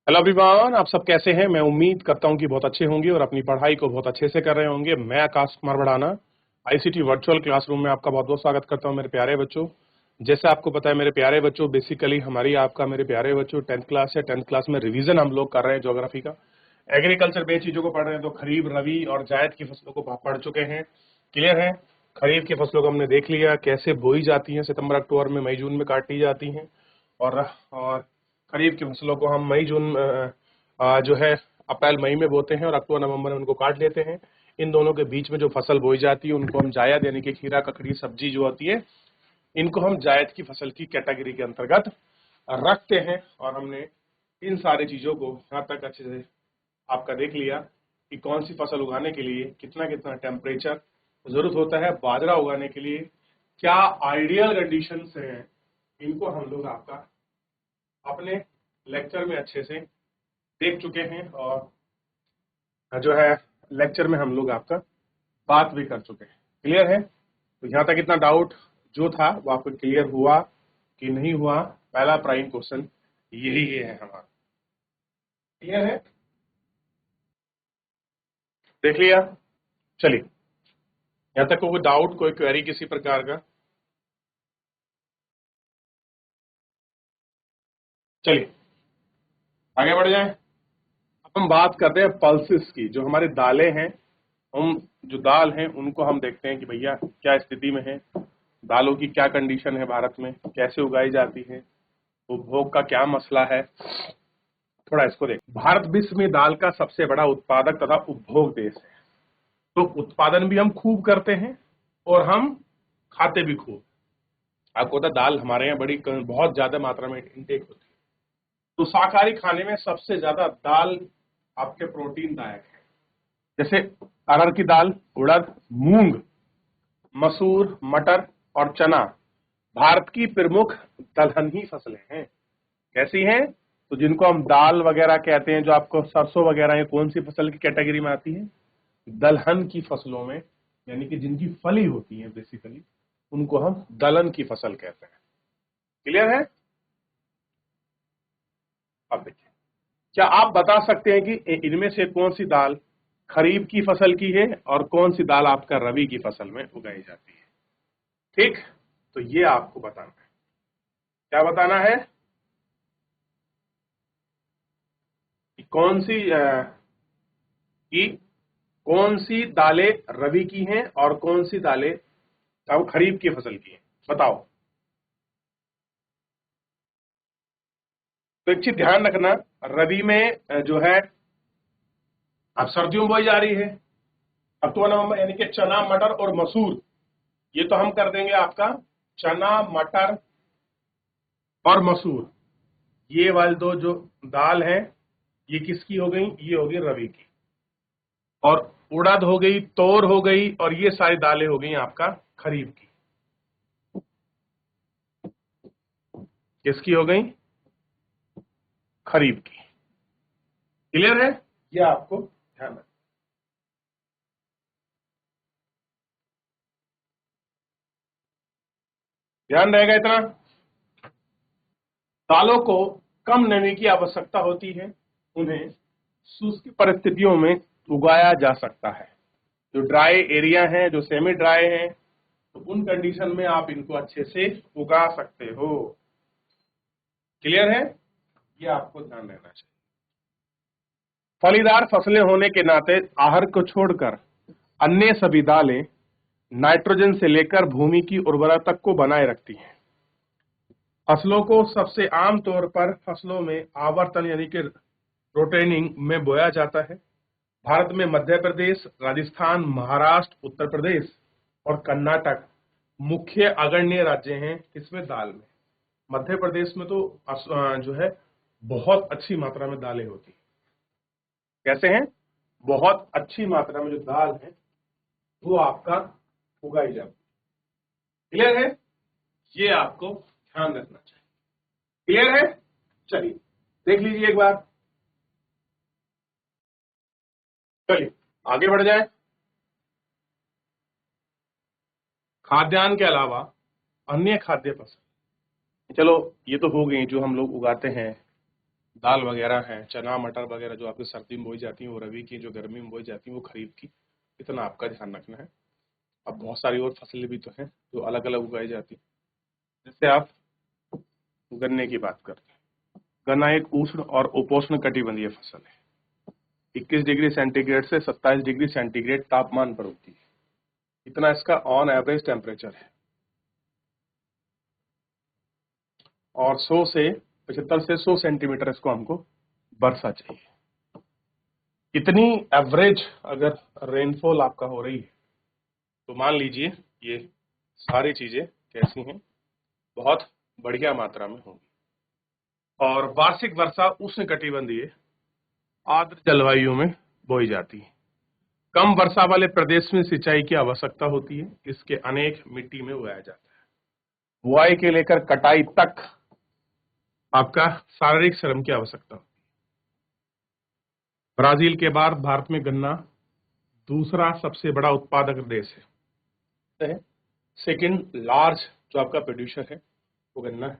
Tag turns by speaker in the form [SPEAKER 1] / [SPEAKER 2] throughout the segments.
[SPEAKER 1] Hello everyone, आप सब कैसे हैं। मैं उम्मीद करता हूं कि बहुत अच्छे होंगे और अपनी पढ़ाई को बहुत अच्छे से कर रहे होंगे। मैं आकाश कुमार बढ़ाना आईसीटी वर्चुअल क्लासरूम में आपका बहुत बहुत स्वागत करता हूं मेरे प्यारे बच्चों। जैसे आपको पता है मेरे प्यारे बच्चों, बेसिकली हमारी आपका मेरे प्यारे बच्चों 10th क्लास है। 10th क्लास में रिवीजन हम लोग कर रहे हैं ज्योग्राफी का। एग्रीकल्चर बेस्ड चीजों को पढ़ रहे हैं, तो खरीफ, रबी और जायद की फसलों को पढ़ चुके हैं। क्लियर है। खरीफ की फसलों को हमने देख लिया, कैसे बोई जाती है, सितंबर अक्टूबर में, मई जून में काटी जाती हैं। और खरीफ की फसलों को हम मई जून जो है अप्रैल मई में बोते हैं और अक्टूबर नवंबर में उनको काट लेते हैं। इन दोनों के बीच में जो फसल बोई जाती है उनको हम जायद यानी कि खीरा, ककड़ी, सब्जी जो होती है, इनको हम जायद की फसल की कैटेगरी के अंतर्गत रखते हैं। और हमने इन सारी चीजों को यहाँ तक अच्छे से आपका देख लिया कि कौन सी फसल उगाने के लिए कितना कितना टेम्परेचर जरूरत होता है, बाजरा उगाने के लिए क्या आइडियल कंडीशंस हैं, इनको हम लोग आपका अपने लेक्चर में अच्छे से देख चुके हैं। और जो है लेक्चर में हम लोग आपका बात भी कर चुके हैं। क्लियर है। तो यहाँ तक इतना डाउट जो था वो आपको क्लियर हुआ कि नहीं हुआ? पहला प्राइम क्वेश्चन यही है हमारा। क्लियर है, देख लिया। चलिए, यहाँ तक कोई डाउट, कोई क्वेरी किसी प्रकार का? चलिए आगे बढ़ जाएं। अब हम बात करते हैं पल्सेस की। जो हमारी दालें हैं, हम जो दाल हैं उनको हम देखते हैं कि भैया क्या स्थिति में है, दालों की क्या कंडीशन है, भारत में कैसे उगाई जाती है, उपभोग का क्या मसला है। थोड़ा इसको देख। भारत विश्व में दाल का सबसे बड़ा उत्पादक तथा उपभोग देश है। तो उत्पादन भी हम खूब करते हैं और हम खाते भी खूब। आपको पता दाल हमारे यहाँ बड़ी बहुत ज्यादा मात्रा में इंटेक होती है। तो शाकाहारी खाने में सबसे ज्यादा दाल आपके प्रोटीन दायक है। जैसे अरहर की दाल, उड़द, मूंग, मसूर, मटर और चना भारत की प्रमुख दलहनी फसलें हैं। कैसी हैं? तो जिनको हम दाल वगैरह कहते हैं, जो आपको सरसों वगैरह, ये कौन सी फसल की कैटेगरी में आती है? दलहन की फसलों में, यानी कि जिनकी फली होती है बेसिकली, उनको हम दलहन की फसल कहते हैं। क्लियर है। अब देखिए, क्या आप बता सकते हैं कि इनमें से कौन सी दाल खरीफ की फसल की है और कौन सी दाल आपका रबी की फसल में उगाई जाती है? ठीक, तो ये आपको बताना है। क्या बताना है कि कौन सी दालें रबी की हैं और कौन सी दालें अब खरीफ की फसल की हैं? बताओ। तो एक चीज ध्यान रखना, रबी में जो है अब सर्दियों में बोई जा रही है, अक्टूबर नवंबर, यानी कि चना, मटर और मसूर। ये तो हम कर देंगे आपका चना, मटर और मसूर। ये वाली दो जो दाल है, ये किसकी हो गई? ये होगी रबी की। और उड़द हो गई, तोर हो गई, और ये सारी दालें हो गई आपका खरीफ की। किसकी हो गई? खरीफ की। क्लियर है। ये आपको ध्यान रखना। ध्यान रहेगा इतना। दालों को कम नमी की आवश्यकता होती है, उन्हें शुष्क परिस्थितियों में उगाया जा सकता है। जो ड्राई एरिया है, जो सेमी ड्राई है, तो उन कंडीशन में आप इनको अच्छे से उगा सकते हो। क्लियर है। ये आपको ध्यान रहना चाहिए। फलीदार फसलें होने के नाते आहर को छोड़कर अन्य सभी दालें नाइट्रोजन से लेकर भूमि की उर्वरता तक को बनाए रखती हैं। फसलों को सबसे आम तौर पर फसलों में आवर्तन यानी कि रोटेनिंग में बोया जाता है। भारत में मध्य प्रदेश, राजस्थान, महाराष्ट्र, उत्तर प्रदेश और कर्नाटक मुख्य अग्रणी राज्य हैं इसमें दाल में। मध्य प्रदेश में तो जो है बहुत अच्छी मात्रा में दालें होती हैं। कैसे हैं? बहुत अच्छी मात्रा में जो दाल है वो आपका उगाई जाती है। क्लियर है। ये आपको ध्यान रखना चाहिए। क्लियर है। चलिए देख लीजिए एक बार। चलिए आगे बढ़ जाए। खाद्यान्न के अलावा अन्य खाद्य पदार्थ, चलो ये तो हो गई जो हम लोग उगाते हैं दाल वगैरह हैं, चना मटर वगैरह जो आपकी सर्दी में बोई जाती हैं वो रबी की, जो गर्मी में बोई जाती हैं वो खरीफ की। इतना आपका ध्यान रखना है। अब बहुत सारी और फसलें भी तो हैं जो अलग अलग उगाई जाती हैं। जैसे आप गन्ने की बात करते हैं, गन्ना एक उष्ण और उपोष्ण कटिबंधीय फसल है। 21 डिग्री सेंटीग्रेड से 27 डिग्री सेंटीग्रेड तापमान पर होती है। इतना इसका ऑन एवरेज टेम्परेचर है। और 100 से 75 से 100 सेंटीमीटर इसको हमको वर्षा चाहिए। इतनी एवरेज अगर रेनफॉल आपका हो रही है तो मान लीजिए ये सारी चीजें कैसी हैं, बहुत बढ़िया मात्रा में होंगी। और वार्षिक वर्षा उष्णकटिबंधीय आर्द्र जलवायु में बोई जाती है। कम वर्षा वाले प्रदेश में सिंचाई की आवश्यकता होती है। इसके अनेक मिट्टी में उगाया जाता है। बुआई के लेकर कटाई तक आपका शारीरिक श्रम की आवश्यकता होती है। ब्राजील के बाद भारत में गन्ना दूसरा सबसे बड़ा उत्पादक देश है। सेकंड लार्ज जो आपका प्रोड्यूसर है वो गन्ना है।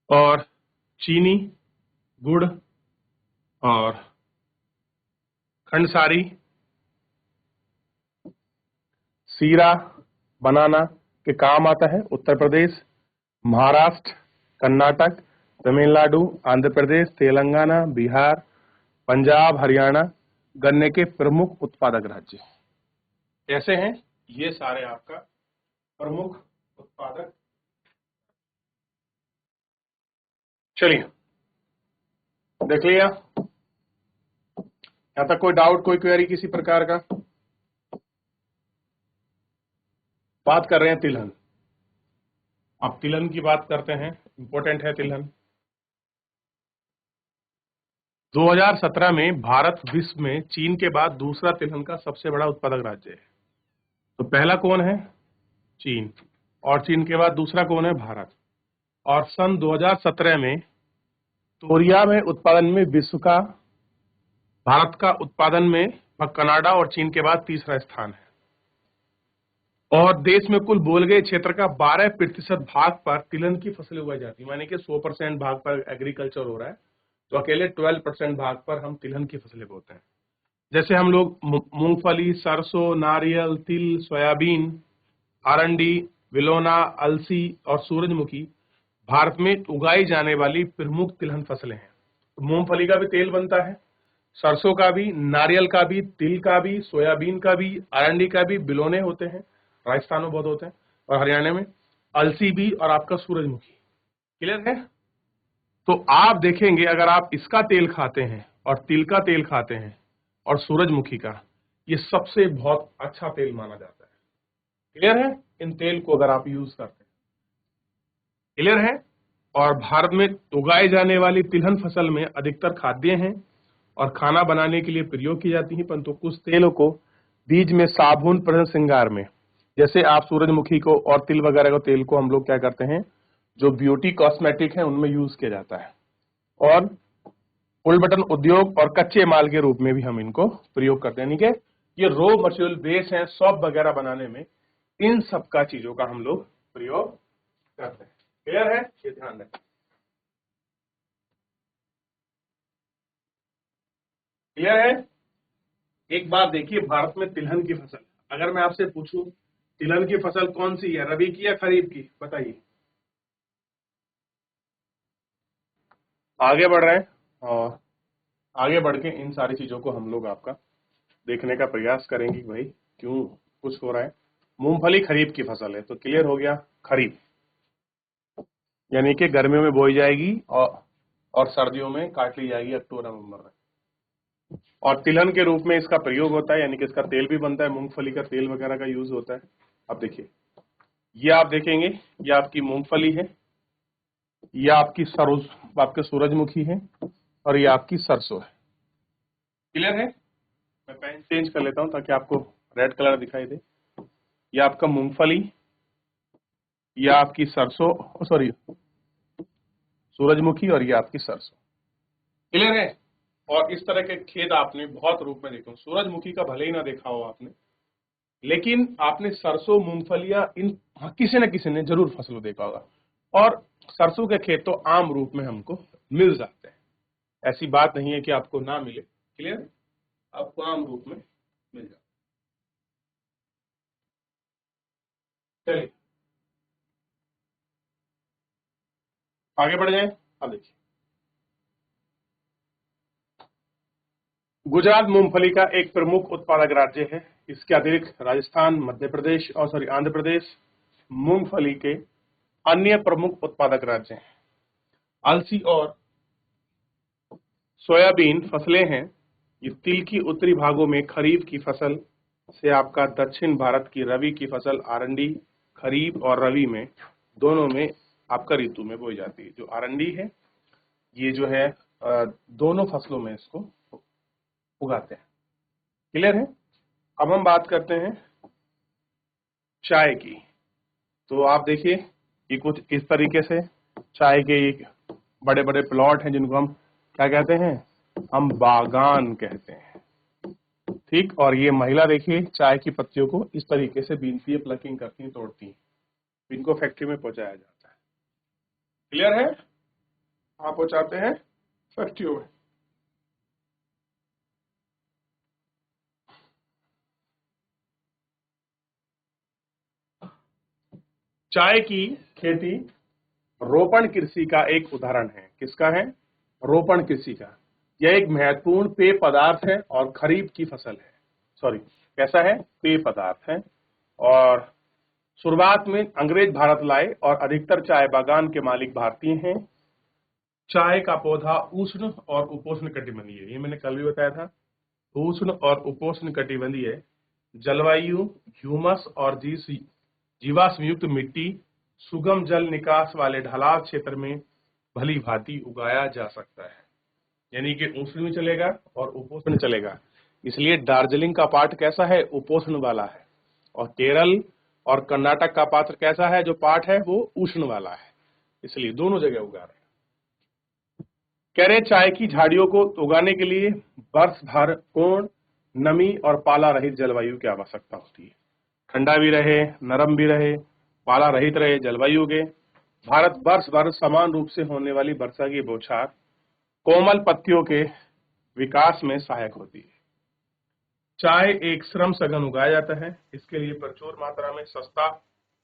[SPEAKER 1] और चीनी, गुड़ और खंडसारी, सीरा बनाना के काम आता है उत्तर प्रदेश, महाराष्ट्र, कर्नाटक, तमिलनाडु, आंध्र प्रदेश, तेलंगाना, बिहार, पंजाब, हरियाणा गन्ने के प्रमुख उत्पादक राज्य कैसे हैं? ये सारे आपका प्रमुख उत्पादक। चलिए देख लिया। यहां तक कोई डाउट, कोई क्वेरी किसी प्रकार का? बात कर रहे हैं तिलहन। अब तिलहन की बात करते हैं, इंपॉर्टेंट है तिलहन। 2017 में भारत विश्व में चीन के बाद दूसरा तिलहन का सबसे बड़ा उत्पादक राज्य है। तो पहला कौन है? चीन। और चीन के बाद दूसरा कौन है? भारत। और सन 2017 में तोरिया में उत्पादन में विश्व का, भारत का उत्पादन में कनाडा और चीन के बाद तीसरा स्थान है। और देश में कुल बोल गए क्षेत्र का 12% भाग पर तिलहन की फसलें उगाई जाती है। माने कि 100% भाग पर एग्रीकल्चर हो रहा है, तो अकेले 12% भाग पर हम तिलहन की फसलें बोते हैं। जैसे हम लोग मूंगफली, सरसों, नारियल, तिल, सोयाबीन, अरंडी, विलोना, अलसी और सूरजमुखी भारत में उगाई जाने वाली प्रमुख तिलहन फसलें हैं। तो मूंगफली का भी तेल बनता है, सरसों का भी, नारियल का भी, तिल का भी, सोयाबीन का भी, अरंडी का भी। बिलोने होते हैं, राजस्थान में बहुत होते हैं, और हरियाणा में अलसी भी, और आपका सूरजमुखी। क्लियर है? तो आप देखेंगे अगर आप इसका तेल खाते हैं और तिल का तेल खाते हैं और सूरजमुखी का, ये सबसे बहुत अच्छा तेल माना जाता है। क्लियर है? इन तेल को अगर आप यूज करते हैं, क्लियर है? और भारत में उगाई जाने वाली तिलहन फसल में अधिकतर खाद्य हैं और खाना बनाने के लिए प्रयोग की जाती है, परंतु कुछ तेलों को बीज में, साबुन, प्रसाधन, श्रृंगार में, जैसे आप सूरजमुखी को और तिल वगैरह को तेल को हम लोग क्या करते हैं, जो ब्यूटी कॉस्मेटिक है उनमें यूज किया जाता है। और फुल बटन उद्योग और कच्चे माल के रूप में भी हम इनको प्रयोग करते हैं। यानी कि ये रॉ मटेरियल बेस है सॉप वगैरह बनाने में, इन सब का चीजों का हम लोग प्रयोग करते हैं। क्लियर है? ये ध्यान रखें। क्लियर है? एक बात देखिए, भारत में तिलहन की फसल, अगर मैं आपसे पूछूं तिलहन की फसल कौन सी है, रबी की या खरीफ की, बताइए। आगे बढ़ रहे हैं और आगे बढ़ के इन सारी चीजों को हम लोग आपका देखने का प्रयास करेंगे कि भाई क्यों कुछ हो रहा है। मूंगफली खरीफ की फसल है, तो क्लियर हो गया, खरीफ यानी कि गर्मियों में बोई जाएगी और सर्दियों में काट ली जाएगी अक्टूबर नवंबर में। और तिलहन के रूप में इसका प्रयोग होता है, यानी कि इसका तेल भी बनता है, मूंगफली का तेल वगैरह का यूज होता है। अब देखिए, ये आप देखेंगे, ये आपकी मूंगफली है, ये आपकी आपके सूरजमुखी है, और ये आपकी सरसों है। क्लियर है? मैं पेन चेंज कर लेता हूं ताकि आपको रेड कलर दिखाई दे। ये आपका मूंगफली, ये आपकी सरसों, सॉरी सूरजमुखी, और ये आपकी सरसों। क्लियर है? और इस तरह के खेत आपने बहुत रूप में देखे हो। सूरजमुखी का भले ही ना देखा हो आपने, लेकिन आपने सरसों, मूंगफलियां, इन किसी न किसी ने जरूर फसल देखा होगा। और सरसों के खेत तो आम रूप में हमको मिल जाते हैं। ऐसी बात नहीं है कि आपको ना मिले, क्लियर, आपको आम रूप में मिल जाए। चलिए आगे बढ़ जाए। अब देखिए, गुजरात मूंगफली का एक प्रमुख उत्पादक राज्य है। इसके अतिरिक्त राजस्थान, मध्य प्रदेश और आंध्र प्रदेश मूंगफली के अन्य प्रमुख उत्पादक राज्य हैं। अलसी और सोयाबीन फसलें हैं। ये तिल की उत्तरी भागों में खरीफ की फसल से आपका दक्षिण भारत की रबी की फसल आरंडी खरीफ और रबी में दोनों में आपका ऋतु में बोई जाती है। जो आरंडी है ये जो है दोनों फसलों में इसको उगाते हैं। क्लियर है। अब हम बात करते हैं चाय की। तो आप देखिए ये कुछ इस तरीके से चाय के एक बड़े बड़े प्लॉट हैं जिनको हम क्या कहते हैं, हम बागान कहते हैं। ठीक, और ये महिला देखिए चाय की पत्तियों को इस तरीके से बीनती है, प्लकिंग करती है, तोड़ती है, इनको फैक्ट्री में पहुंचाया जाता है। क्लियर है। आप पहुंचाते हैं फैक्ट्रियों में। चाय की खेती रोपण कृषि का एक उदाहरण है। किसका है? रोपण कृषि का। यह एक महत्वपूर्ण पेय पदार्थ है और खरीफ की फसल है। सॉरी, कैसा है? पेय पदार्थ है। और शुरुआत में अंग्रेज भारत लाए और अधिकतर चाय बागान के मालिक भारतीय हैं। चाय का पौधा उष्ण और उपोष्ण कटिबंधीय है, ये मैंने कल भी बताया था। उष्ण और उपोष्ण कटिबंधीय जलवायु, ह्यूमस और जीवाश्म युक्त मिट्टी, सुगम जल निकास वाले ढलाव क्षेत्र में भली भांति उगाया जा सकता है। यानी कि उष्ण में चलेगा और उपोष्ण में चलेगा। इसलिए दार्जिलिंग का पाट कैसा है? उपोष्ण वाला है। और केरल और कर्नाटक का पात्र कैसा है? जो पाट है वो उष्ण वाला है। इसलिए दोनों जगह उगा रहे हैं। कह रहे चाय की झाड़ियों को उगाने के लिए वर्ष भर पूर्ण नमी और पाला रहित जलवायु की आवश्यकता होती है। ठंडा भी रहे, नरम भी रहे, पाला रहित रहे जलवायु के। भारत वर्ष भर समान रूप से होने वाली वर्षा की बौछार कोमल पत्तियों के विकास में सहायक होती है। चाय एक श्रम सघन उगाया जाता है। इसके लिए प्रचुर मात्रा में सस्ता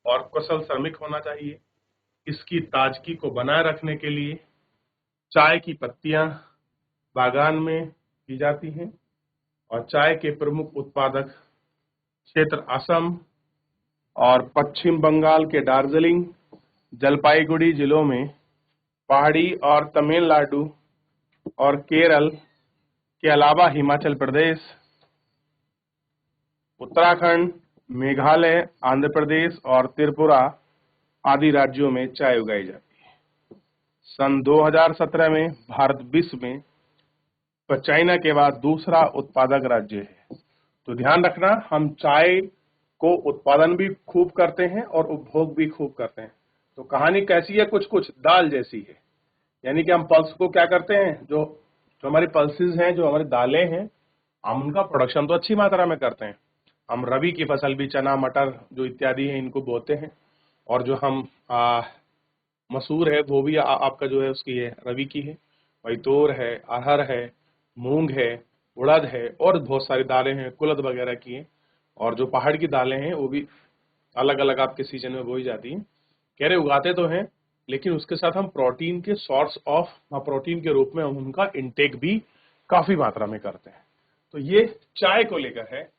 [SPEAKER 1] और कुशल श्रमिक होना चाहिए। इसकी ताजगी को बनाए रखने के लिए चाय की पत्तियां बागान में की जाती हैं। और चाय के प्रमुख उत्पादक क्षेत्र असम और पश्चिम बंगाल के दार्जिलिंग, जलपाईगुड़ी जिलों में, पहाड़ी और तमिलनाडु और केरल के अलावा हिमाचल प्रदेश, उत्तराखंड, मेघालय, आंध्र प्रदेश और त्रिपुरा आदि राज्यों में चाय उगाई जाती है। सन 2017 में भारत विश्व में चाइना के बाद दूसरा उत्पादक राज्य है। तो ध्यान रखना, हम चाय को उत्पादन भी खूब करते हैं और उपभोग भी खूब करते हैं। तो कहानी कैसी है? कुछ कुछ दाल जैसी है। यानी कि हम पल्स को क्या करते हैं, जो हमारी पल्सेस हैं, जो हमारी दालें हैं, हम उनका प्रोडक्शन तो अच्छी मात्रा में करते हैं। हम रबी की फसल भी चना, मटर जो इत्यादि है इनको बोते हैं। और जो हम मसूर है वो भी आपका जो है उसकी है रबी की है। वही तोर है, अरहर है, मूंग है, उड़द है और बहुत सारी दालें हैं, कुलद वगैरह की हैं। और जो पहाड़ की दालें हैं वो भी अलग अलग आपके सीजन में बोई जाती हैं। कह रहे उगाते तो हैं, लेकिन उसके साथ हम प्रोटीन के सोर्स ऑफ प्रोटीन के रूप में हम उनका इंटेक भी काफी मात्रा में करते हैं। तो ये चाय को लेकर है।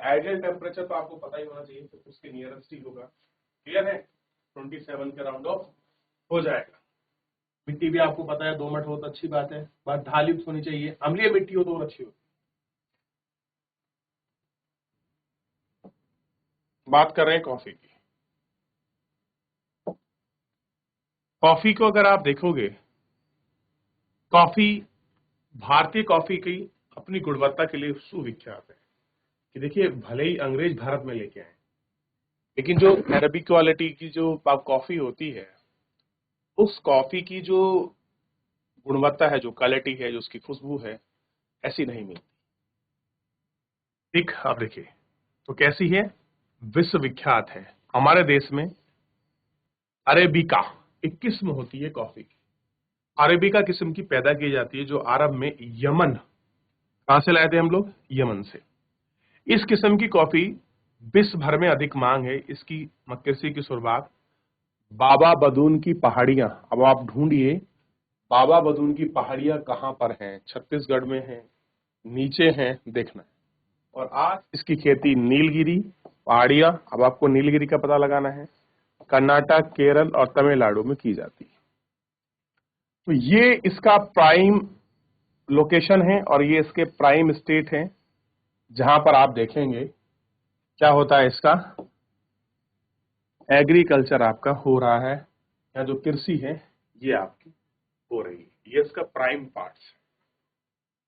[SPEAKER 1] आइडियल टेम्परेचर तो आपको पता ही होना चाहिए, तो उसके नियरेस्ट ही होगा। क्लियर है। 27 के राउंड ऑफ हो जाएगा। मिट्टी भी आपको पता है दोमट हो तो अच्छी बात है, बस ढाल युक्त होनी चाहिए। अम्लीय मिट्टी हो तो और अच्छी हो। बात कर रहे हैं कॉफी की। कॉफी को अगर आप देखोगे, कॉफी, भारतीय कॉफी की अपनी गुणवत्ता के लिए सुविख्यात है। कि देखिए भले ही अंग्रेज भारत में लेके आए, लेकिन जो अरबिक क्वालिटी की जो कॉफी होती है, उस कॉफी की जो गुणवत्ता है, जो क्वालिटी है, जो उसकी खुशबू है, ऐसी नहीं मिलती। ठीक, आप देखिए तो कैसी है? विश्व विख्यात है। हमारे देश में अरेबिका एक किस्म होती है कॉफी की। अरेबिका किस्म की पैदा की जाती है, जो अरब में यमन, कहां से लाए थे हम लोग? यमन से। इस किस्म की कॉफी विश्व भर में अधिक मांग है। इसकी कृषि की शुरुआत बाबा बदून की पहाड़ियां, अब आप ढूंढिए बाबा बदून की पहाड़ियां कहां पर हैं? छत्तीसगढ़ में हैं, नीचे हैं, देखना है। और आज इसकी खेती नीलगिरी पहाड़ियां, अब आपको नीलगिरी का पता लगाना है, कर्नाटक, केरल और तमिलनाडु में की जाती है। तो ये इसका प्राइम लोकेशन है और ये इसके प्राइम स्टेट है, जहां पर आप देखेंगे क्या होता है, इसका एग्रीकल्चर आपका हो रहा है, या जो कृषि है ये आपकी हो रही है। ये इसका प्राइम पार्ट्स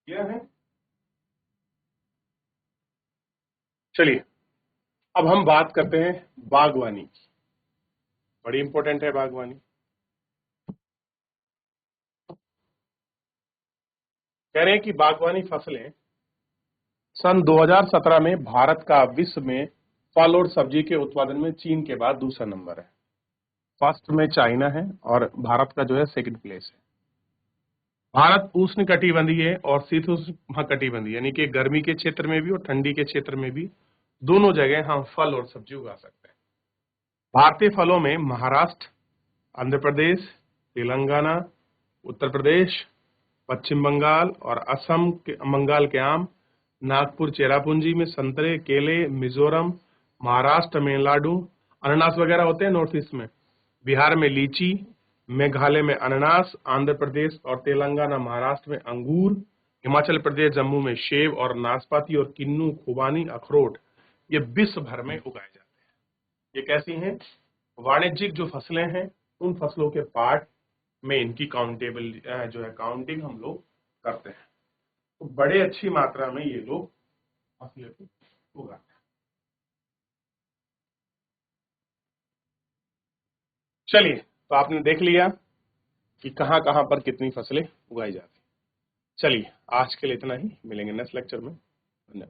[SPEAKER 1] है, यह है। चलिए अब हम बात करते हैं बागवानी की। बड़ी इंपॉर्टेंट है बागवानी। कह रहे हैं कि बागवानी फसलें सन 2017 में भारत का विश्व में फल और सब्जी के उत्पादन में चीन के बाद दूसरा नंबर है। फर्स्ट में चाइना है और भारत का जो है सेकंड प्लेस है। भारत उष्ण कटिबंधीय और शीतोष्ण कटिबंधीय, यानी कि गर्मी के क्षेत्र में भी और ठंडी के क्षेत्र में भी दोनों जगह हम फल और सब्जी उगा सकते हैं। भारतीय फलों में महाराष्ट्र, आंध्र प्रदेश, तेलंगाना, उत्तर प्रदेश, पश्चिम बंगाल और असम के बंगाल के आम, नागपुर चेरापूंजी में संतरे, केले, मिजोरम, महाराष्ट्र, तमिलनाडु अनानास वगैरह होते हैं नॉर्थ ईस्ट में, बिहार में लीची, मेघालय में अनानास, आंध्र प्रदेश और तेलंगाना महाराष्ट्र में अंगूर, हिमाचल प्रदेश जम्मू में सेब और नाशपाती और किन्नू, खुबानी, अखरोट, ये विश्व भर में उगाए जाते हैं। ये कैसी हैं? वाणिज्यिक जो फसलें हैं, उन फसलों के पार्ट में इनकी काउंटेबल जो है काउंटिंग हम लोग करते हैं। तो बड़े अच्छी मात्रा में ये लोग फसलें को उगाते हैं। चलिए, तो आपने देख लिया कि कहां कहां पर कितनी फसलें उगाई जाती हैं। चलिए आज के लिए इतना ही, मिलेंगे नेक्स्ट लेक्चर में। धन्यवाद।